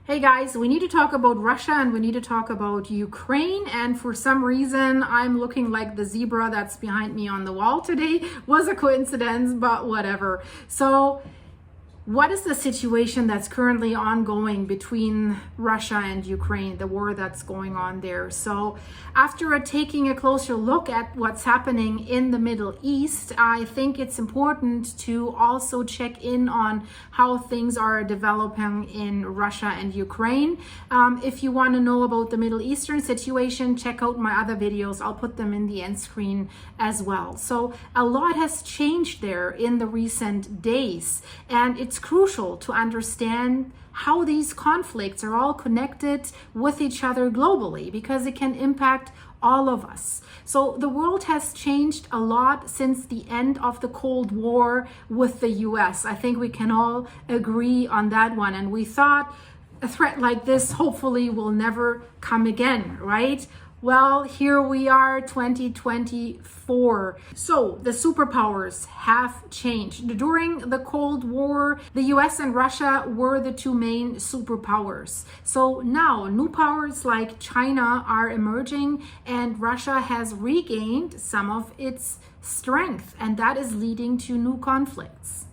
Hey guys, we need to talk about Russia and we need to talk about Ukraine. And for some reason, I'm looking like the zebra that's behind me on the wall today. Was a coincidence, but whatever. So, what is the situation that's currently ongoing between Russia and Ukraine, the war that's going on there? So after taking a closer look at what's happening in the Middle East, I think it's important to also check in on how things are developing in Russia and Ukraine. If you want to know about the Middle Eastern situation, check out my other videos. I'll put them in the end screen as well. So a lot has changed there in the recent days, and it's crucial to understand how these conflicts are all connected with each other globally, because it can impact all of us. So the world has changed a lot since the end of the Cold War with the US. I think we can all agree on that one. And we thought a threat like this hopefully will never come again, right? Well, here we are, 2024. So the superpowers have changed. During the Cold War, the US and Russia were the two main superpowers. So now new powers like China are emerging, and Russia has regained some of its strength, and that is leading to new conflicts.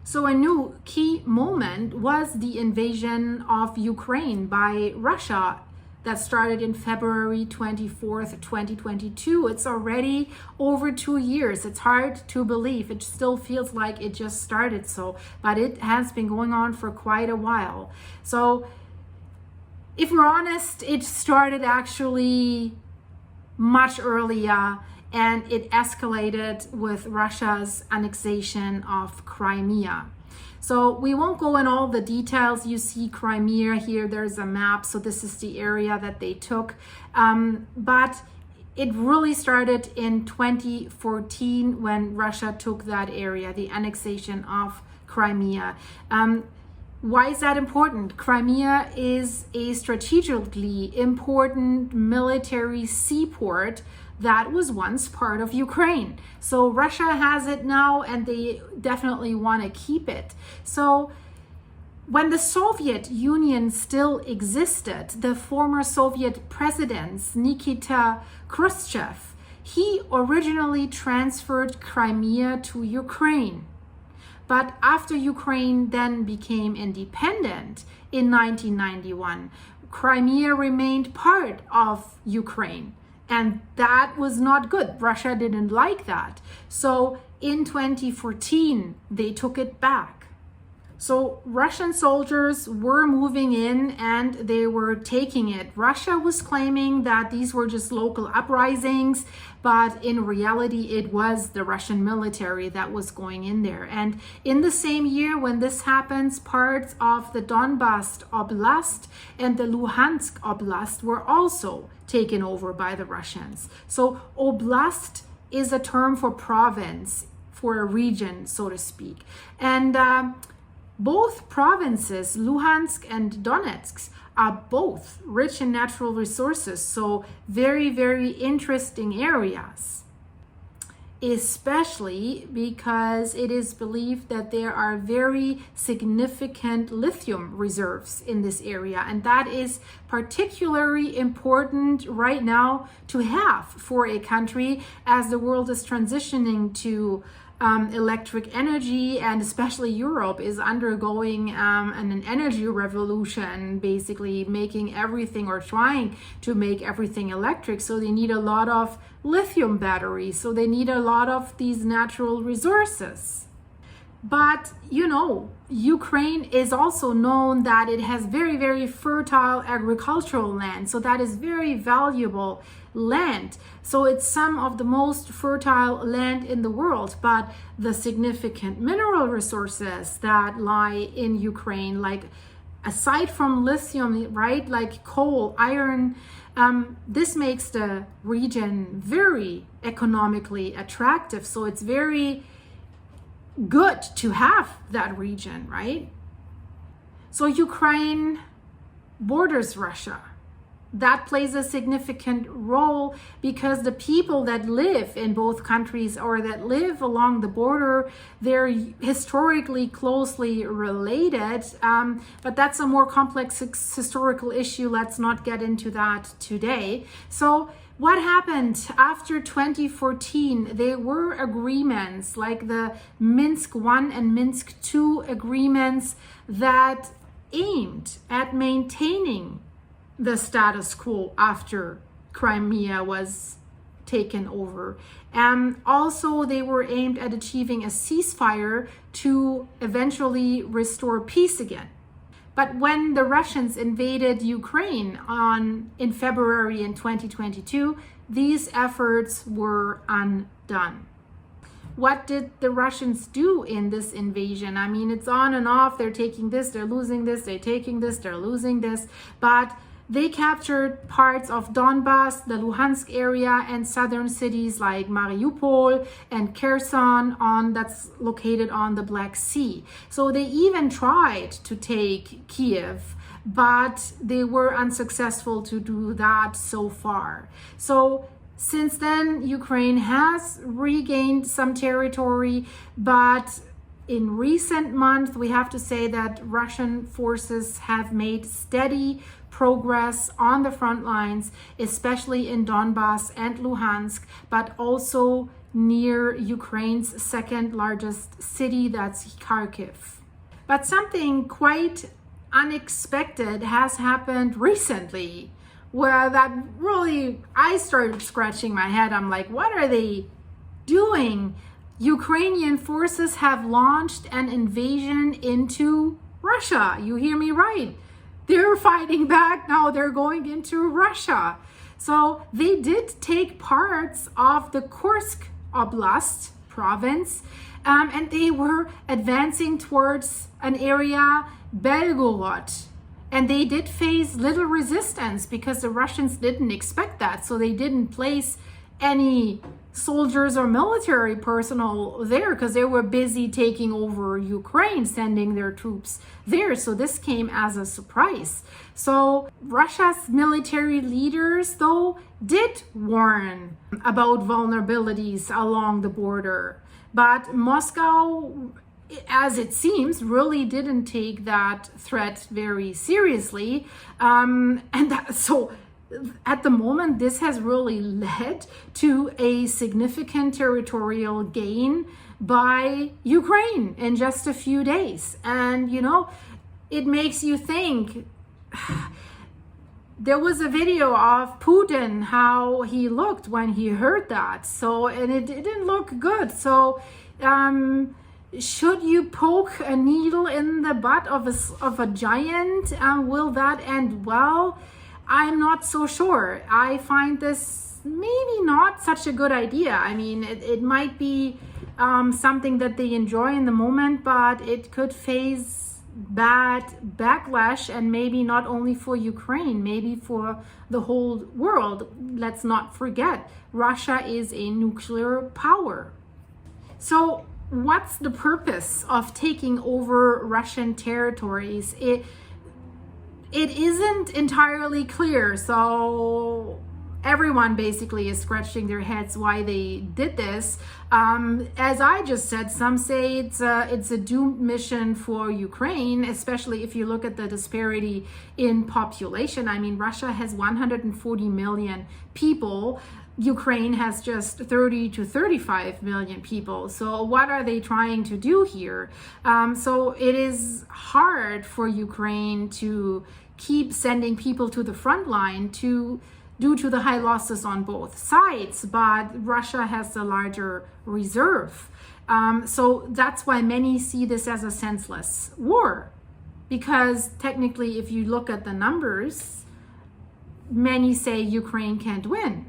So a new key moment was the invasion of Ukraine by Russia that started in February 24th, 2022. It's already over 2 years. It's hard to believe. It still feels like it just started but it has been going on for quite a while. So if we're honest, it started actually much earlier, and it escalated with Russia's annexation of Crimea. So we won't go in all the details. You see Crimea here, there's a map. So this is the area that they took. But it really started in 2014 when Russia took that area, the annexation of Crimea. Why is that important? Crimea is a strategically important military seaport that was once part of Ukraine. So Russia has it now, and they definitely want to keep it. So when the Soviet Union still existed, the former Soviet president Nikita Khrushchev, he originally transferred Crimea to Ukraine. But after Ukraine then became independent in 1991, Crimea remained part of Ukraine. And that was not good. Russia didn't like that. So in 2014, they took it back. So Russian soldiers were moving in and they were taking it. Russia was claiming that these were just local uprisings, but in reality, it was the Russian military that was going in there. And in the same year when this happens, parts of the Donbas Oblast and the Luhansk Oblast were also taken over by the Russians. So Oblast is a term for province, for a region, so to speak. And both provinces, Luhansk and Donetsk, are both rich in natural resources, so very, very interesting areas, especially because it is believed that there are very significant lithium reserves in this area, and that is particularly important right now to have for a country as the world is transitioning to electric energy, and especially Europe is undergoing an energy revolution, basically making everything or trying to make everything electric. So they need a lot of lithium batteries. So they need a lot of these natural resources. But, you know, Ukraine is also known that it has very, very fertile agricultural land. So that is very valuable land. So it's some of the most fertile land in the world. But the significant mineral resources that lie in Ukraine, like aside from lithium, right, like coal, iron, this makes the region very economically attractive. So it's very good to have that region, right? So Ukraine borders Russia. that plays a significant role because the people that live in both countries or that live along the border, they're historically closely related. But that's a more complex historical issue. Let's not get into that today. So what happened after 2014? There were agreements like the Minsk I and Minsk II agreements that aimed at maintaining the status quo after Crimea was taken over. Also, they were aimed at achieving a ceasefire to eventually restore peace again. But when the Russians invaded Ukraine in February in 2022, these efforts were undone. What did the Russians do in this invasion? I mean, it's on and off. They're taking this, they're losing this, they're taking this, they're losing this. But they captured parts of Donbass, the Luhansk area, and southern cities like Mariupol and Kherson that's located on the Black Sea. So they even tried to take Kiev, but they were unsuccessful to do that so far. So since then, Ukraine has regained some territory, but in recent months, we have to say that Russian forces have made steady progress on the front lines, especially in Donbass and Luhansk, but also near Ukraine's second largest city, that's Kharkiv. But something quite unexpected has happened recently, where that really, I started scratching my head. I'm like, what are they doing? Ukrainian forces have launched an invasion into Russia. You hear me right. They're fighting back now. They're going into Russia. So they did take parts of the Kursk Oblast province, and they were advancing towards an area, Belgorod. And they did face little resistance because the Russians didn't expect that. So they didn't place any soldiers or military personnel there because they were busy taking over Ukraine, sending their troops there. So this came as a surprise. So Russia's military leaders, though, did warn about vulnerabilities along the border. But Moscow, as it seems, really didn't take that threat very seriously. So at the moment, this has really led to a significant territorial gain by Ukraine in just a few days. And, you know, it makes you think. There was a video of Putin, how he looked when he heard that. So, and it didn't look good. So, should you poke a needle in the butt of a giant? Will that end well? I'm not so sure. I find this maybe not such a good idea. I mean, it might be something that they enjoy in the moment, but it could face bad backlash, and maybe not only for Ukraine, maybe for the whole world. Let's not forget, Russia is a nuclear power. So what's the purpose of taking over Russian territories? It isn't entirely clear. So everyone basically is scratching their heads why they did this. As I just said, some say it's a doomed mission for Ukraine, especially if you look at the disparity in population. I mean, Russia has 140 million people. Ukraine has just 30 to 35 million people. So what are they trying to do here? So it is hard for Ukraine to keep sending people to the front line due to the high losses on both sides, but Russia has the larger reserve. So that's why many see this as a senseless war, because technically, if you look at the numbers, many say Ukraine can't win.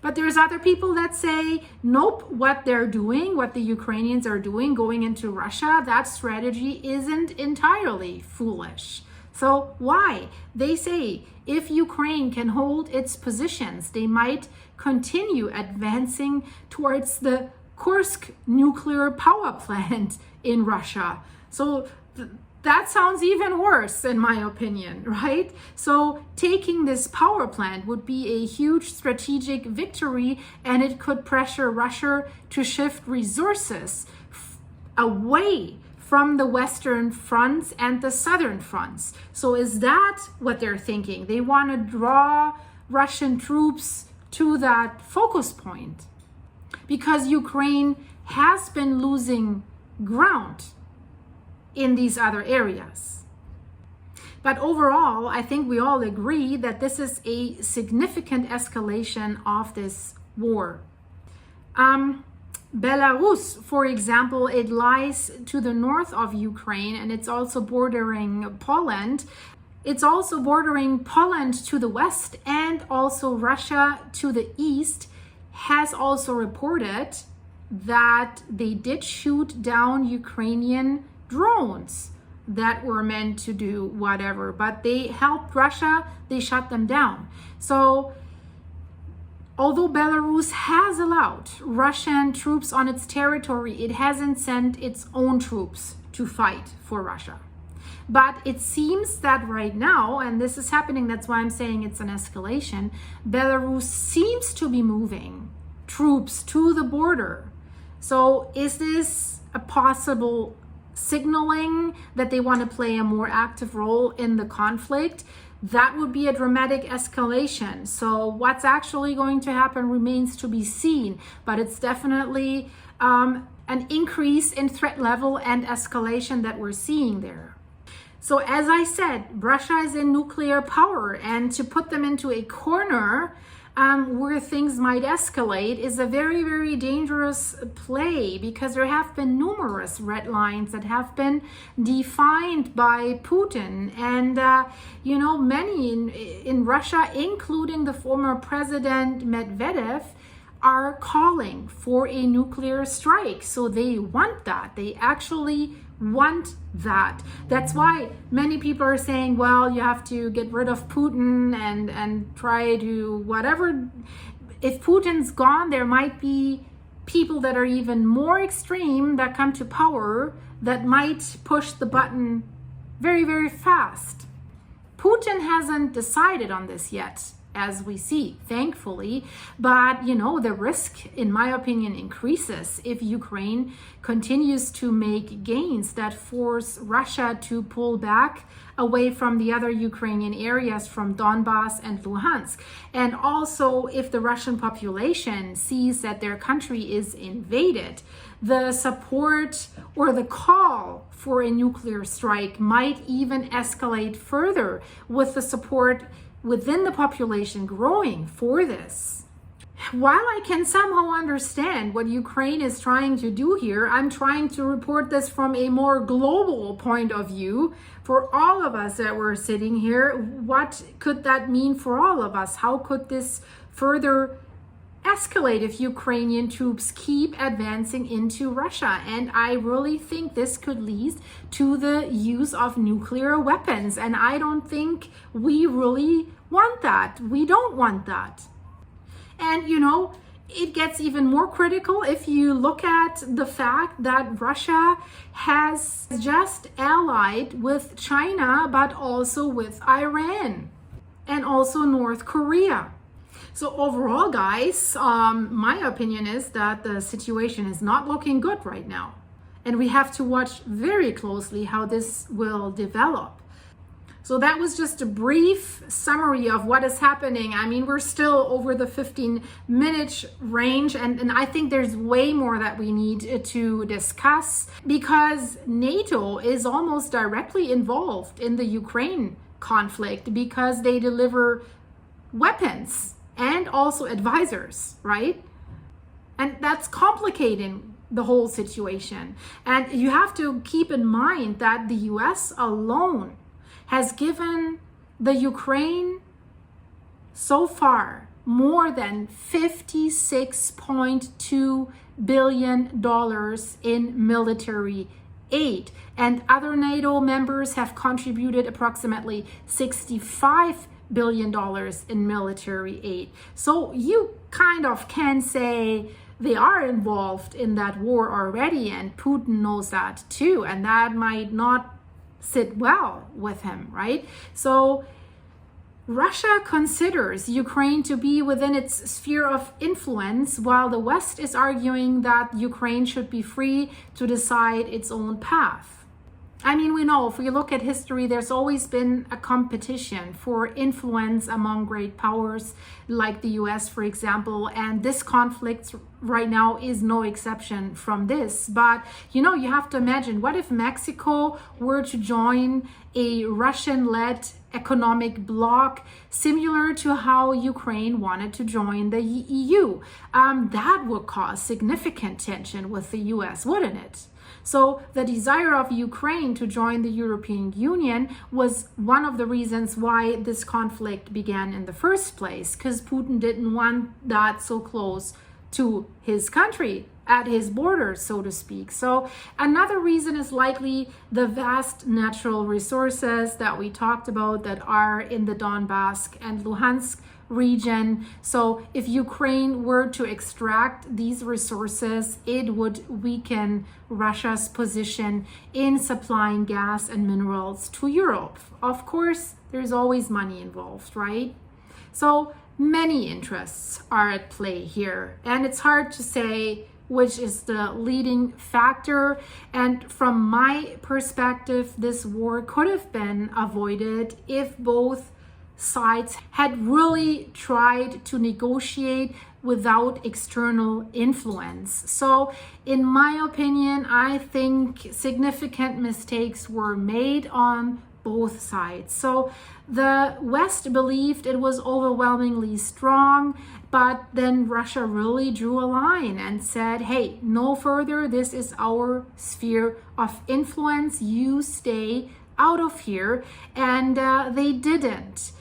But there's other people that say, nope, what they're doing, what the Ukrainians are doing, going into Russia, that strategy isn't entirely foolish. So why? They say if Ukraine can hold its positions, they might continue advancing towards the Kursk nuclear power plant in Russia. So that sounds even worse in my opinion, right? So taking this power plant would be a huge strategic victory, and it could pressure Russia to shift resources away from the Western fronts and the Southern fronts. So is that what they're thinking? They want to draw Russian troops to that focus point because Ukraine has been losing ground in these other areas. But overall, I think we all agree that this is a significant escalation of this war. Belarus, for example, it lies to the north of Ukraine, and it's also bordering Poland. It's also bordering Poland to the west, and also Russia to the east has also reported that they did shoot down Ukrainian drones that were meant to do whatever, but they helped Russia, they shut them down. So although Belarus has allowed Russian troops on its territory, it hasn't sent its own troops to fight for Russia. But it seems that right now, and this is happening, that's why I'm saying it's an escalation, Belarus seems to be moving troops to the border. So is this a possible signaling that they want to play a more active role in the conflict? That would be a dramatic escalation. So what's actually going to happen remains to be seen, but it's definitely an increase in threat level and escalation that we're seeing there. So as I said, Russia is in nuclear power, and to put them into a corner where things might escalate is a very, very dangerous play, because there have been numerous red lines that have been defined by Putin. And, many in Russia, including the former president Medvedev, are calling for a nuclear strike. So they want that. They actually want that. That's why many people are saying, well, you have to get rid of Putin and try to whatever. If Putin's gone, there might be people that are even more extreme that come to power that might push the button very, very fast. Putin hasn't decided on this yet, as we see, thankfully. But, the risk, in my opinion, increases if Ukraine continues to make gains that force Russia to pull back away from the other Ukrainian areas, from Donbass and Luhansk. And also, if the Russian population sees that their country is invaded, the support or the call for a nuclear strike might even escalate further, with the support within the population growing for this. While I can somehow understand what Ukraine is trying to do here, I'm trying to report this from a more global point of view for all of us that were sitting here. What could that mean for all of us? How could this further escalate if Ukrainian troops keep advancing into Russia? And I really think this could lead to the use of nuclear weapons. And I don't think we really want that. We don't want that. And it gets even more critical if you look at the fact that Russia has just allied with China, but also with Iran and also North Korea. So overall, guys, my opinion is that the situation is not looking good right now. And we have to watch very closely how this will develop. So that was just a brief summary of what is happening. I mean, we're still over the 15-minute range, and I think there's way more that we need to discuss, because NATO is almost directly involved in the Ukraine conflict, because they deliver weapons and also advisors, right? And that's complicating the whole situation. And you have to keep in mind that the US alone has given the Ukraine so far more than $56.2 billion in military aid. And other NATO members have contributed approximately $65 billion in military aid. So you kind of can say they are involved in that war already, and Putin knows that too. And that might not sit well with him, right? So Russia considers Ukraine to be within its sphere of influence, while the West is arguing that Ukraine should be free to decide its own path. I mean, we know if we look at history, there's always been a competition for influence among great powers like the US, for example, and this conflict right now is no exception from this. But you know, you have to imagine, what if Mexico were to join a Russian-led economic bloc similar to how Ukraine wanted to join the EU? That would cause significant tension with the US, wouldn't it? So the desire of Ukraine to join the European Union was one of the reasons why this conflict began in the first place, because Putin didn't want that so close to his country, at his borders, so to speak. So another reason is likely the vast natural resources that we talked about that are in the Donbass and Luhansk region. So if Ukraine were to extract these resources, it would weaken Russia's position in supplying gas and minerals to Europe. Of course, there's always money involved, right? So many interests are at play here, and it's hard to say which is the leading factor. And from my perspective, this war could have been avoided if both sides had really tried to negotiate without external influence. So in my opinion, I think significant mistakes were made on both sides. So the West believed it was overwhelmingly strong, but then Russia really drew a line and said, hey, no further, this is our sphere of influence, you stay out of here. And they didn't.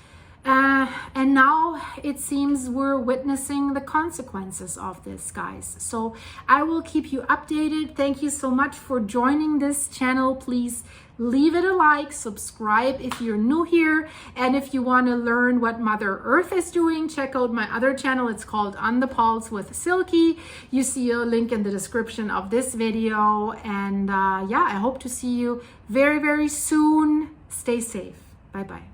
And now it seems we're witnessing the consequences of this, guys. So I will keep you updated. Thank you so much for joining this channel. Please leave it a like, subscribe if you're new here. And if you want to learn what Mother Earth is doing, check out my other channel. It's called On the Pulse with Silky. You see a link in the description of this video. And yeah, I hope to see you very, very soon. Stay safe. Bye-bye.